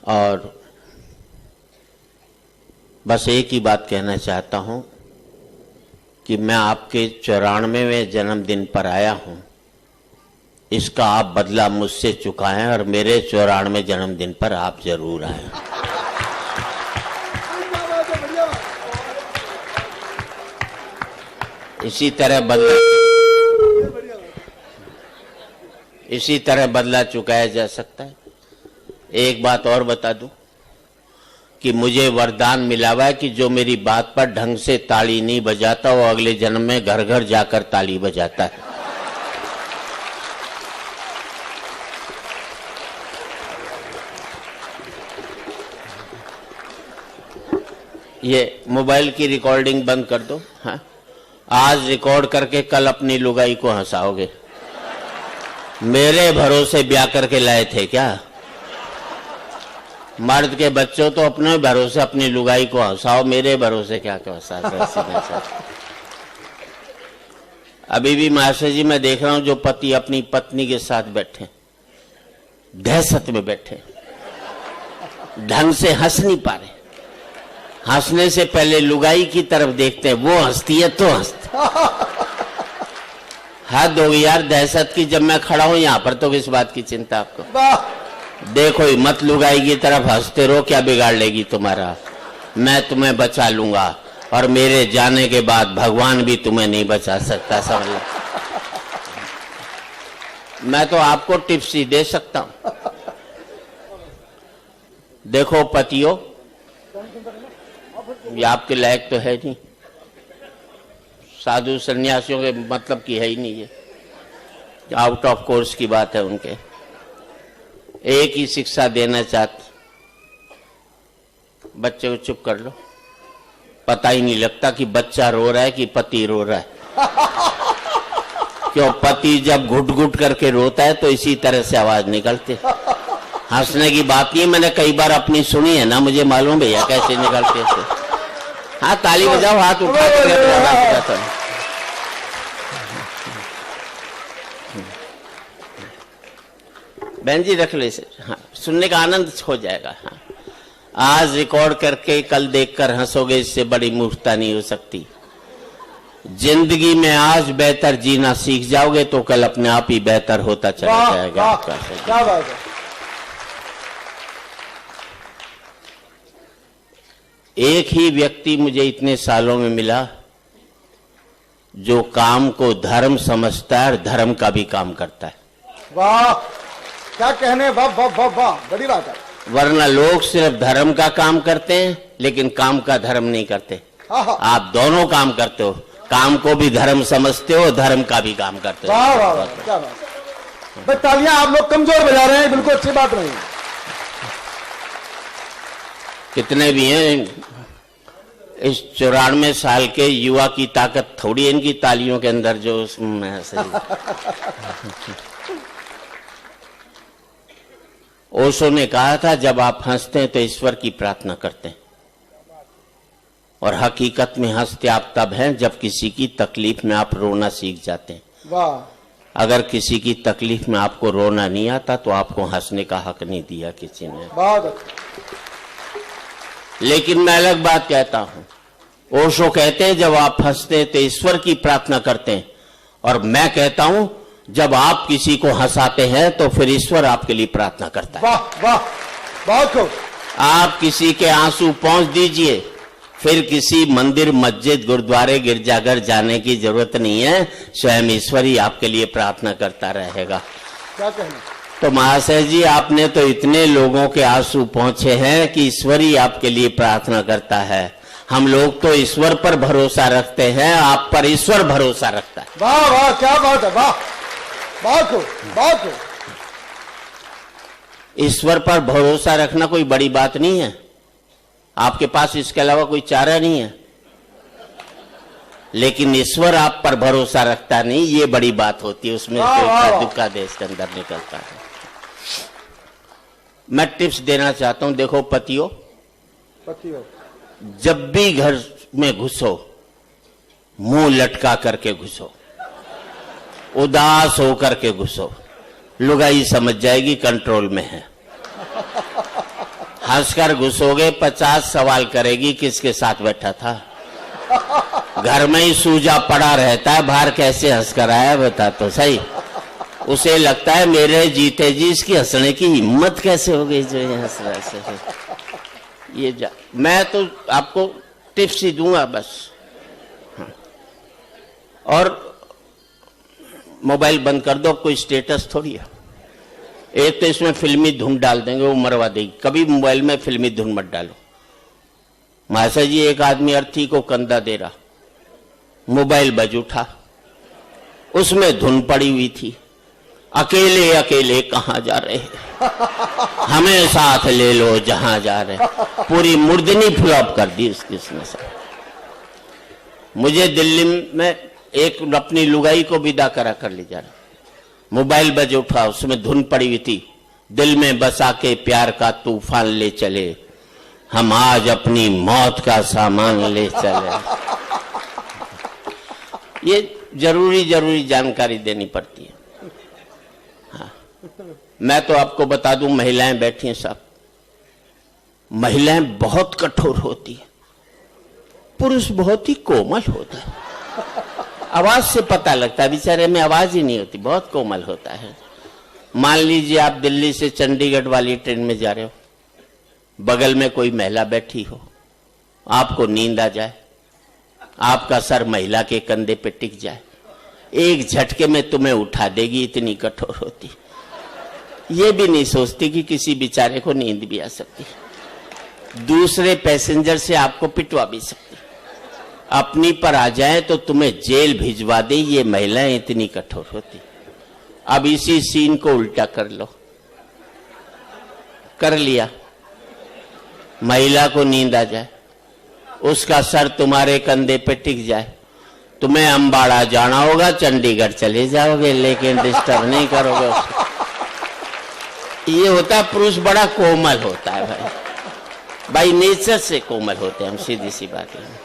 और बस एक ही बात कहना चाहता हूं कि मैं आपके 94वें जन्मदिन पर आया हूं, इसका आप बदला मुझसे चुकाएं और मेरे 94वें जन्मदिन पर आप जरूर आएं। इसी तरह बदला चुकाया जा सकता है। एक बात और बता दूं कि मुझे वरदान मिला हुआ है कि जो मेरी बात पर ढंग से ताली नहीं बजाता वो अगले जन्म में घर घर जाकर ताली बजाता है। ये मोबाइल की रिकॉर्डिंग बंद कर दो। हाँ, आज रिकॉर्ड करके कल अपनी लुगाई को हंसाओगे। मेरे भरोसे ब्याह करके लाए थे क्या? मर्द के बच्चों तो अपने भरोसे अपनी लुगाई को हंसाओ, मेरे भरोसे क्या हंसा। अभी भी मास्टर जी मैं देख रहा हूं जो पति अपनी पत्नी के साथ बैठे, दहशत में बैठे, ढंग से हंस नहीं पा रहे। हंसने से पहले लुगाई की तरफ देखते हैं, वो हंसती है तो हंसते। हद हो यार दहशत की। जब मैं खड़ा हूं यहां पर तो किस बात की चिंता आपको? देखो ही मत, लुगाई की तरफ हंसते रहो, क्या बिगाड़ लेगी तुम्हारा? मैं तुम्हें बचा लूंगा और मेरे जाने के बाद भगवान भी तुम्हें नहीं बचा सकता, समझ लो। मैं तो आपको टिप्स ही दे सकता हूं। देखो पतियों, ये आपके लायक तो है नहीं, साधु सन्यासियों के मतलब की है ही नहीं, ये आउट ऑफ कोर्स की बात है उनके। एक ही शिक्षा देना चाहते, बच्चे को चुप कर लो, पता ही नहीं लगता कि बच्चा रो रहा है कि पति रो रहा है। क्यों? पति जब घुट घुट करके रोता है तो इसी तरह से आवाज निकलती है। हंसने की बात नहीं, मैंने कई बार अपनी सुनी है ना, मुझे मालूम भैया कैसे निकलती है। हाँ ताली बजाओ, हाथ उठा कर। बहन जी रख ले इसे। हाँ, सुनने का आनंद हो जाएगा। हाँ, आज रिकॉर्ड करके कल देखकर हंसोगे, इससे बड़ी मूर्खता नहीं हो सकती। जिंदगी में आज बेहतर जीना सीख जाओगे तो कल अपने आप ही बेहतर होता चला जाएगा। क्या बात है। एक ही व्यक्ति मुझे इतने सालों में मिला जो काम को धर्म समझता है और धर्म का भी काम करता है। वाह, क्या कहने, वाह वाह वाह वाह, बड़ी बात है। वरना लोग सिर्फ धर्म का काम करते हैं लेकिन काम का धर्म नहीं करते। आप दोनों काम करते हो, काम को भी धर्म समझते हो, धर्म का भी काम करते हो। वाह वाह, क्या बात है। तालियां आप लोग कमजोर बजा रहे हैं, बिल्कुल अच्छी बात नहीं। कितने भी हैं इस 94 साल के युवा की ताकत थोड़ी है इनकी तालियों के अंदर जो उसमें ओशो ने कहा था जब आप हंसते हैं तो ईश्वर की प्रार्थना करते हैं, और हकीकत में हंसते आप तब हैं जब किसी की तकलीफ में आप रोना सीख जाते हैं। वाह। अगर किसी की तकलीफ में आपको रोना नहीं आता तो आपको हंसने का हक नहीं दिया किसी ने। लेकिन मैं अलग बात कहता हूं, ओशो कहते हैं जब आप हंसते हैं तो ईश्वर की प्रार्थना करते हैं, और मैं कहता हूं जब आप किसी को हंसाते हैं तो फिर ईश्वर आपके लिए प्रार्थना करता है। वाह वाह, बहुत खूब। आप किसी के आंसू पहुंच दीजिए, फिर किसी मंदिर मस्जिद गुरुद्वारे गिरजाघर जाने की जरूरत नहीं है, स्वयं ईश्वर ही आपके लिए प्रार्थना करता रहेगा। क्या कहना? तो महाशय जी आपने तो इतने लोगों के आंसू पहुंचे हैं कि ईश्वर ही आपके लिए प्रार्थना करता है। हम लोग तो ईश्वर पर भरोसा रखते हैं, आप पर ईश्वर भरोसा रखता है। वाह वाह, क्या बात है, वाह, बहुत खूब, बहुत खूब। ईश्वर पर भरोसा रखना कोई बड़ी बात नहीं है, आपके पास इसके अलावा कोई चारा नहीं है, लेकिन ईश्वर आप पर भरोसा रखता नहीं, ये बड़ी बात होती है, उसमें दुखा देश के अंदर निकलता है। मैं टिप्स देना चाहता हूं, देखो पतियों, जब भी घर में घुसो मुंह लटका करके घुसो, उदास होकर के घुसो, लुगाई समझ जाएगी कंट्रोल में है। हंसकर घुसोगे 50 सवाल करेगी किसके साथ बैठा था। घर में ही सूजा पड़ा रहता है, बाहर कैसे हंसकर आया बता तो सही। उसे लगता है मेरे जीते जी इसकी हंसने की हिम्मत कैसे हो गई जो ये हंस रहा है। ये मैं तो आपको टिप्स ही दूंगा बस। और मोबाइल बंद कर दो, कोई स्टेटस थोड़ी है। एक तो इसमें फिल्मी धुन डाल देंगे, वो मरवा देगी। कभी मोबाइल में फिल्मी धुन मत डालो। मासा जी, एक आदमी अर्थी को कंधा दे रहा, मोबाइल बज उठा, उसमें धुन पड़ी हुई थी, अकेले अकेले कहां जा रहे, हमें साथ ले लो जहां जा रहे। पूरी मुर्दनी फ्लॉप कर दी उसकी उसने से। मुझे दिल्ली में एक अपनी लुगाई को विदा करा कर ले जा रहा, मोबाइल बज उठा, उसमें धुन पड़ी हुई थी, दिल में बसा के प्यार का तूफान ले चले, हम आज अपनी मौत का सामान ले चले। ये जरूरी जानकारी देनी पड़ती है। हाँ। मैं तो आपको बता दूं, महिलाएं बैठी हैं साहब, महिलाएं बहुत कठोर होती है, पुरुष बहुत ही कोमल होता है। आवाज से पता लगता है, बेचारे में आवाज ही नहीं होती, बहुत कोमल होता है। मान लीजिए आप दिल्ली से चंडीगढ़ वाली ट्रेन में जा रहे हो, बगल में कोई महिला बैठी हो, आपको नींद आ जाए, आपका सर महिला के कंधे पे टिक जाए, एक झटके में तुम्हें उठा देगी, इतनी कठोर होती। ये भी नहीं सोचती कि किसी बेचारे को नींद भी आ सकती, दूसरे पैसेंजर से आपको पिटवा भी सकती, अपनी पर आ जाए तो तुम्हें जेल भिजवा दे। ये महिलाएं इतनी कठोर होती। अब इसी सीन को उल्टा कर लो, कर लिया, महिला को नींद आ जाए, उसका सर तुम्हारे कंधे पे टिक जाए, तुम्हें अंबाड़ा जाना होगा, चंडीगढ़ चले जाओगे, लेकिन डिस्टर्ब नहीं करोगे उसको। ये होता है, पुरुष बड़ा कोमल होता है भाई, बाई नेचर से कोमल होते हैं हम, सीधी सी बात है।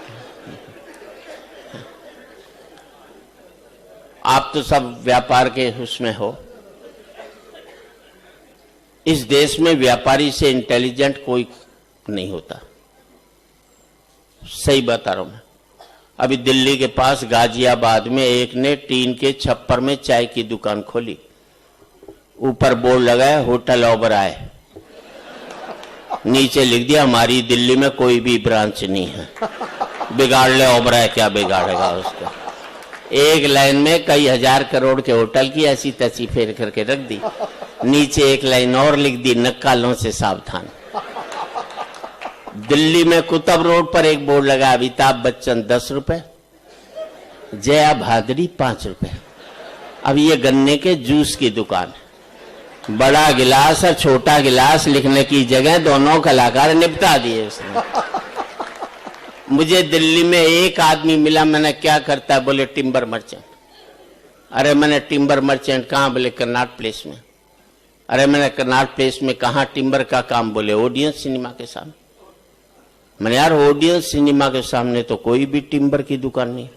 आप तो सब व्यापार के उसमें हो। इस देश में व्यापारी से इंटेलिजेंट कोई नहीं होता, सही बता रहा हूं मैं। अभी दिल्ली के पास गाजियाबाद में एक ने टीन के छप्पर में चाय की दुकान खोली, ऊपर बोर्ड लगाया होटल ओबराय, नीचे लिख दिया हमारी दिल्ली में कोई भी ब्रांच नहीं है, बिगाड़ ले ओबराय, क्या बिगाड़ेगा उसको। एक लाइन में कई हजार करोड़ के होटल की ऐसी तैसी फेर करके रख दी, नीचे एक लाइन और लिख दी, नक्कालों से सावधान। दिल्ली में कुतुब रोड पर एक बोर्ड लगा, अमिताभ बच्चन 10 रुपए, जया भादरी 5 रुपए। अब ये गन्ने के जूस की दुकान, बड़ा गिलास और छोटा गिलास लिखने की जगह दोनों कलाकार निपटा दिए उसने। मुझे दिल्ली में एक आदमी मिला, मैंने क्या करता है, बोले टिम्बर मर्चेंट। अरे मैंने टिम्बर मर्चेंट कहाँ, बोले कर्नाट प्लेस में। अरे मैंने कर्नाट प्लेस में कहाँ टिम्बर का काम, बोले ओडियन सिनेमा के सामने। मैंने यार ओडियन सिनेमा के सामने तो कोई भी टिम्बर की दुकान नहीं।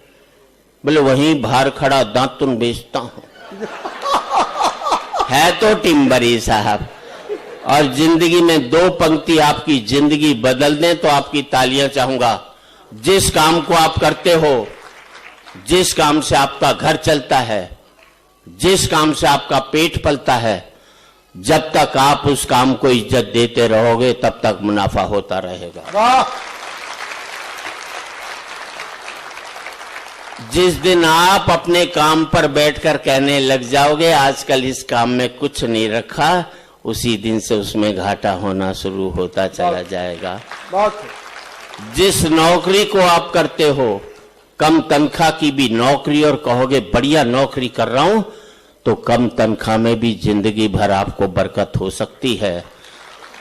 बोले वहीं बाहर खड़ा दांतुन बेचता हूं। है तो टिम्बर ही साहब। और जिंदगी में 2 पंक्ति आपकी जिंदगी बदल दें तो आपकी तालियां चाहूंगा। जिस काम को आप करते हो, जिस काम से आपका घर चलता है, जिस काम से आपका पेट पलता है, जब तक आप उस काम को इज्जत देते रहोगे तब तक मुनाफा होता रहेगा। वाह। जिस दिन आप अपने काम पर बैठकर कहने लग जाओगे आजकल इस काम में कुछ नहीं रखा, उसी दिन से उसमें घाटा होना शुरू होता चला जाएगा। जिस नौकरी को आप करते हो, कम तनख्वाह की भी नौकरी, और कहोगे बढ़िया नौकरी कर रहा हूं, तो कम तनख्वाह में भी जिंदगी भर आपको बरकत हो सकती है।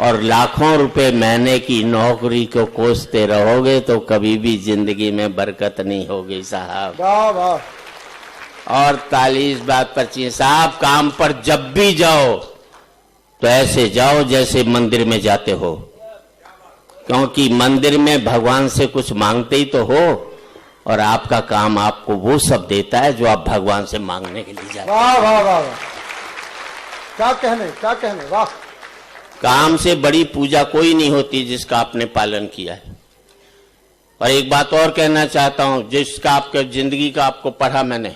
और लाखों रुपए महीने की नौकरी को कोसते रहोगे तो कभी भी जिंदगी में बरकत नहीं होगी साहब। वाह वाह। और ताली इस बात पर चाहिए साहब, काम पर जब भी जाओ तो ऐसे जाओ जैसे मंदिर में जाते हो, क्योंकि मंदिर में भगवान से कुछ मांगते ही तो हो, और आपका काम आपको वो सब देता है जो आप भगवान से मांगने के लिए जाते हैं। वाह वाह वाह। क्या कहने, क्या कहने, वाह। काम से बड़ी पूजा कोई नहीं होती जिसका आपने पालन किया है। और एक बात और कहना चाहता हूं, जिसका आपके जिंदगी का आपको पढ़ा मैंने,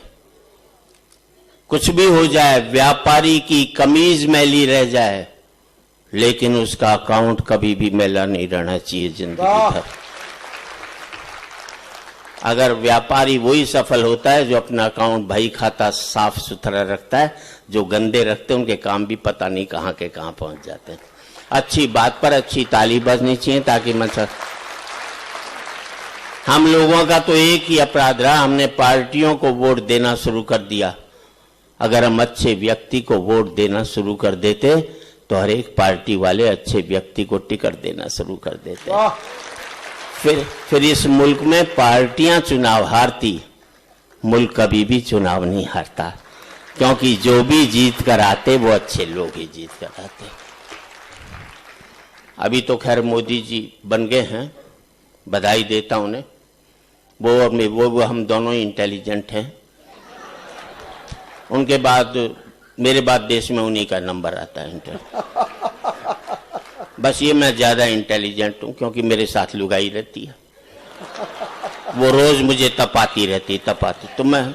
कुछ भी हो जाए, व्यापारी की कमीज मैली रह जाए लेकिन उसका अकाउंट कभी भी मैला नहीं रहना चाहिए जिंदगी भर। अगर व्यापारी वही सफल होता है जो अपना अकाउंट भाई खाता साफ सुथरा रखता है, जो गंदे रखते हैं उनके काम भी पता नहीं कहां के कहां पहुंच जाते हैं। अच्छी बात पर अच्छी ताली बजनी चाहिए ताकि मतलब हम लोगों का तो एक ही अपराध रहा, हमने पार्टियों को वोट देना शुरू कर दिया। अगर हम अच्छे व्यक्ति को वोट देना शुरू कर देते तो हर एक पार्टी वाले अच्छे व्यक्ति को टिकट देना शुरू कर देते। फिर इस मुल्क में पार्टियां चुनाव हारती, मुल्क कभी भी चुनाव नहीं हारता, क्योंकि जो भी जीत कर आते वो अच्छे लोग ही जीत कर आते। अभी तो खैर मोदी जी बन गए हैं, बधाई देता हूं उन्हें। वो हम दोनों ही इंटेलिजेंट हैं। उनके बाद मेरे बाद देश में उन्हीं का नंबर आता है बस ये मैं ज्यादा इंटेलिजेंट हूं क्योंकि मेरे साथ लुगाई रहती है, वो रोज मुझे तपाती रहती, तो मैं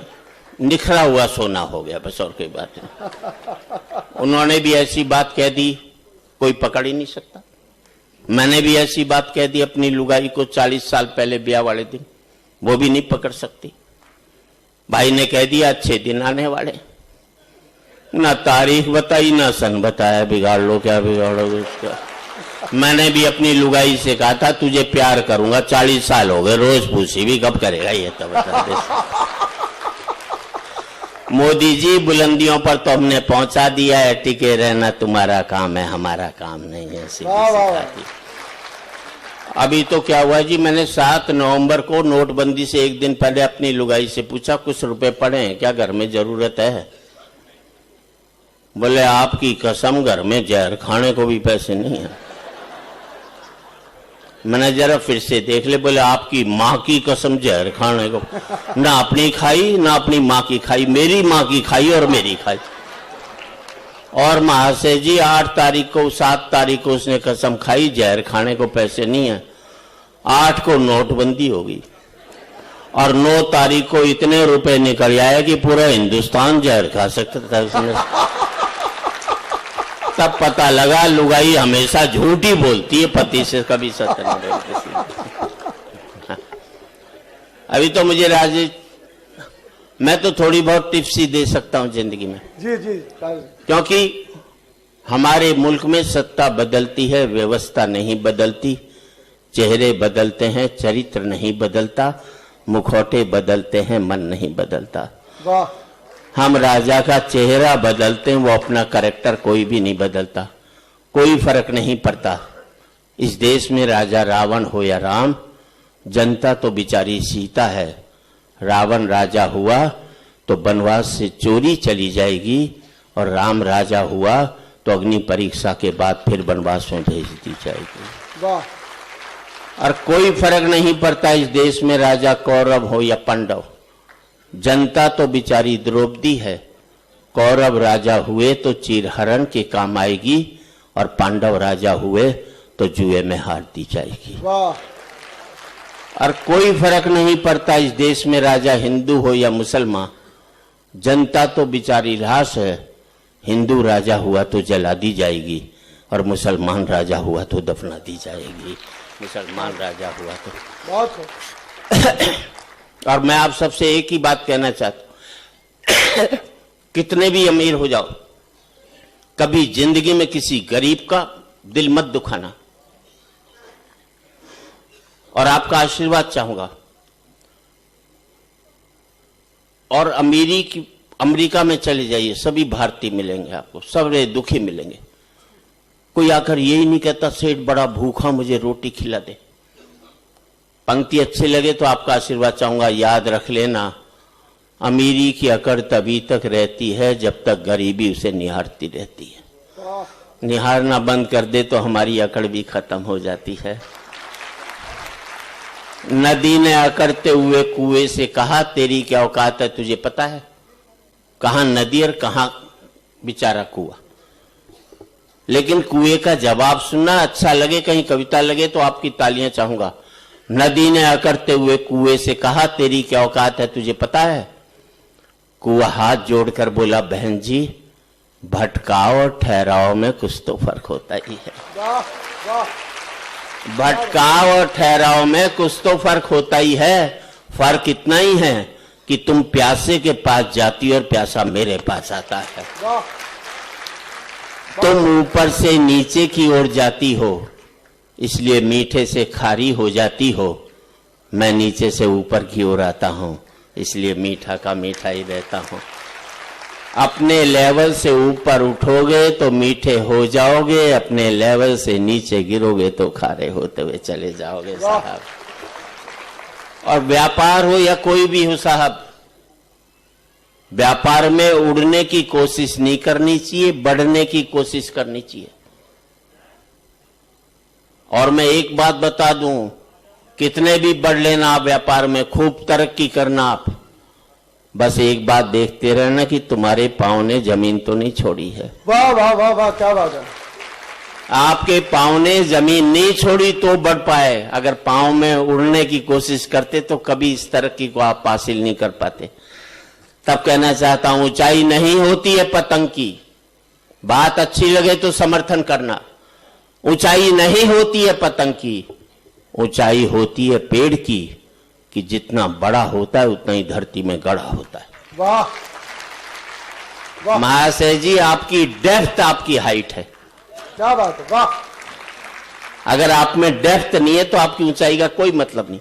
निखरा हुआ सोना हो गया, बस और कोई बात नहीं। उन्होंने भी ऐसी बात कह दी कोई पकड़ ही नहीं सकता। मैंने भी ऐसी बात कह दी अपनी लुगाई को 40 साल पहले ब्याह वाले दिन, वो भी नहीं पकड़ सकती। भाई ने कह दिया अच्छे दिन आने वाले, ना तारीख बताई ना सन बताया, बिगाड़ लो क्या बिगाड़ोगे उसका। मैंने भी अपनी लुगाई से कहा था तुझे प्यार करूंगा, 40 साल हो गए, रोज पूछी भी कब करेगा ये, तब बता दे। मोदी जी बुलंदियों पर तो हमने पहुंचा दिया है, टिके रहना तुम्हारा काम है, हमारा काम नहीं है। अभी तो क्या हुआ जी, मैंने 7 नवंबर को नोटबंदी से एक दिन पहले अपनी लुगाई से पूछा कुछ रुपए पड़े हैं क्या, घर में जरूरत है? बोले आपकी कसम घर में जहर खाने को भी पैसे नहीं है। मैंने जरा फिर से देख ले, बोले आपकी माँ की कसम जहर खाने को, ना अपनी खाई ना अपनी माँ की खाई, मेरी माँ की खाई और मेरी खाई। और महाशय जी 8 तारीख को 7 तारीख को उसने कसम खाई जहर खाने को पैसे नहीं है, 8 को नोटबंदी होगी और 9 तारीख को इतने रुपए निकल आए कि पूरा हिंदुस्तान जहर खा सकता था उसने। तब पता लगा लुगाई हमेशा झूठ ही बोलती है, पति से कभी सच नहीं बोलती। अभी तो मुझे राजेश, मैं तो थोड़ी बहुत टिप्स ही दे सकता हूं जिंदगी में। जी क्योंकि हमारे मुल्क में सत्ता बदलती है, व्यवस्था नहीं बदलती। चेहरे बदलते हैं, चरित्र नहीं बदलता। मुखौटे बदलते हैं, मन नहीं बदलता। वाह। हम राजा का चेहरा बदलते हैं, वो अपना कैरेक्टर कोई भी नहीं बदलता। कोई फर्क नहीं पड़ता इस देश में राजा रावण हो या राम, जनता तो बेचारी सीता है। रावण राजा हुआ तो वनवास से चोरी चली जाएगी और राम राजा हुआ तो अग्नि परीक्षा के बाद फिर वनवास में भेज दी जाएगी। वाह। और कोई फर्क नहीं पड़ता इस देश में राजा कौरव हो या पांडव, जनता तो बेचारी द्रौपदी है। कौरव राजा हुए तो चीरहरण के काम आएगी और पांडव राजा हुए तो जुए में हार दी जाएगी। वाह। और कोई फर्क नहीं पड़ता इस देश में राजा हिंदू हो या मुसलमान, जनता तो बेचारी लाश है। हिंदू राजा हुआ तो जला दी जाएगी और मुसलमान राजा हुआ तो दफना दी जाएगी। मुसलमान राजा हुआ तो बहुत। और मैं आप सबसे एक ही बात कहना चाहता हूं, कितने भी अमीर हो जाओ, कभी जिंदगी में किसी गरीब का दिल मत दुखाना। और आपका आशीर्वाद चाहूंगा। और अमेरिका में चले जाइए, सभी भारतीय मिलेंगे आपको, सब दुखी मिलेंगे। कोई आकर यही नहीं कहता सेठ बड़ा भूखा मुझे रोटी खिला दे। पंक्ति अच्छी लगे तो आपका आशीर्वाद चाहूंगा। याद रख लेना, अमीरी की अकड़ तभी तक रहती है जब तक गरीबी उसे निहारती रहती है। निहारना बंद कर दे तो हमारी अकड़ भी खत्म हो जाती है। नदी ने अकड़ते हुए कुएं से कहा तेरी क्या औकात है तुझे पता है? कहां नदी और कहां बेचारा कुआं। लेकिन कुएं का जवाब सुनना अच्छा लगे, कहीं कविता लगे तो आपकी तालियां चाहूंगा। नदी ने अकड़ते हुए कुएं से कहा, तेरी क्या औकात है, तुझे पता है? कुआं हाथ जोड़कर बोला, बहन जी, भटकाव और ठहराव में कुछ तो फर्क होता ही है। वाह वाह, भटकाव और ठहराव में कुछ तो फर्क होता ही है। फर्क इतना ही है कि तुम प्यासे के पास जाती और प्यासा मेरे पास आता है। वाह, तुम ऊपर से नीचे की ओर जाती हो, इसलिए मीठे से खारी हो जाती हो। मैं नीचे से ऊपर की ओर आता हूं, इसलिए मीठा का मीठा ही रहता हूं। अपने लेवल से ऊपर उठोगे तो मीठे हो जाओगे, अपने लेवल से नीचे गिरोगे तो खारे होते हुए चले जाओगे साहब। और व्यापार हो या कोई भी हो साहब, व्यापार में उड़ने की कोशिश नहीं करनी चाहिए, बढ़ने की कोशिश करनी चाहिए। और मैं एक बात बता दूं, कितने भी बढ़ लेना आप व्यापार में, खूब तरक्की करना आप, बस एक बात देखते रहना कि तुम्हारे पांव ने जमीन तो नहीं छोड़ी है। वाह वाह वाह वाह, क्या बात है। आपके पांव ने जमीन नहीं छोड़ी तो बढ़ पाए। अगर पांव में उड़ने की कोशिश करते तो कभी इस तरक्की को आप हासिल नहीं कर पाते। तब कहना चाहता हूं, ऊंचाई नहीं होती है पतंग की। बात अच्छी लगे तो समर्थन करना। ऊंचाई नहीं होती है पतंग की, ऊंचाई होती है पेड़ की, कि जितना बड़ा होता है उतना ही धरती में गड़ा होता है। वाह वाह, महाशय जी, आपकी डेप्थ आपकी हाइट है। क्या बात है, वाह। अगर आप में डेप्थ नहीं है तो आपकी ऊंचाई का कोई मतलब नहीं।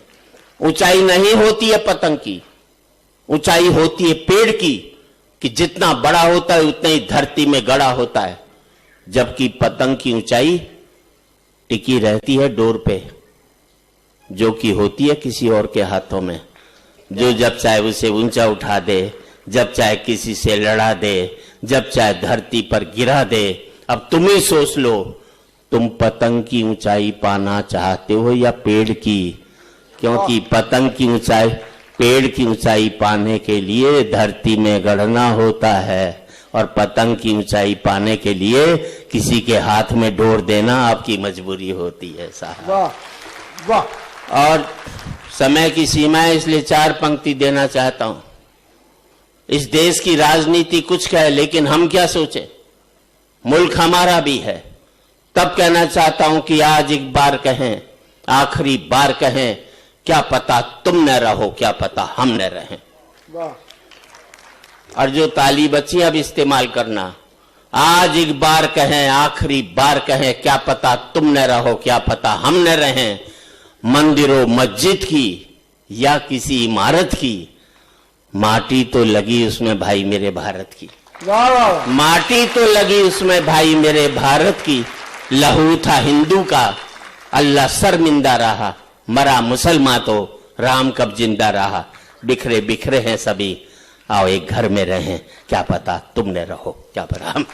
ऊंचाई नहीं होती है पतंग की, ऊंचाई होती है पेड़ की, कि जितना बड़ा होता है उतना ही धरती में गड़ा होता है। जबकि पतंग की ऊंचाई टिकी रहती है डोर पे, जो कि होती है किसी और के हाथों में, जो जब चाहे उसे ऊंचा उठा दे, जब चाहे किसी से लड़ा दे, जब चाहे धरती पर गिरा दे। अब तुम ही सोच लो, तुम पतंग की ऊंचाई पाना चाहते हो या पेड़ की? क्योंकि पतंग की ऊंचाई, पेड़ की ऊंचाई पाने के लिए धरती में गड़ना होता है, और पतंग की ऊंचाई पाने के लिए किसी के हाथ में डोर देना आपकी मजबूरी होती है साहब। वाह वाह। और समय की सीमा है, इसलिए 4 पंक्ति देना चाहता हूं। इस देश की राजनीति कुछ कहे, लेकिन हम क्या सोचे, मुल्क हमारा भी है। तब कहना चाहता हूं कि आज एक बार कहें, आखिरी बार कहें, क्या पता तुम न रहो, क्या पता हम न रहें। वाह। और जो ताली बची अब इस्तेमाल करना। आज एक बार कहें, आखिरी बार कहें, क्या पता तुम न रहो, क्या पता हम न रहें। मंदिरों मस्जिद की या किसी इमारत की, माटी तो लगी उसमें भाई मेरे भारत की। वाह वाह, माटी तो लगी उसमें भाई मेरे भारत की। लहू था हिंदू का, अल्लाह शर्मिंदा रहा। मरा मुसलमान तो राम कब जिंदा रहा। बिखरे बिखरे हैं सभी, आओ एक घर में रहें, क्या पता तुम न रहो, क्या पता हम।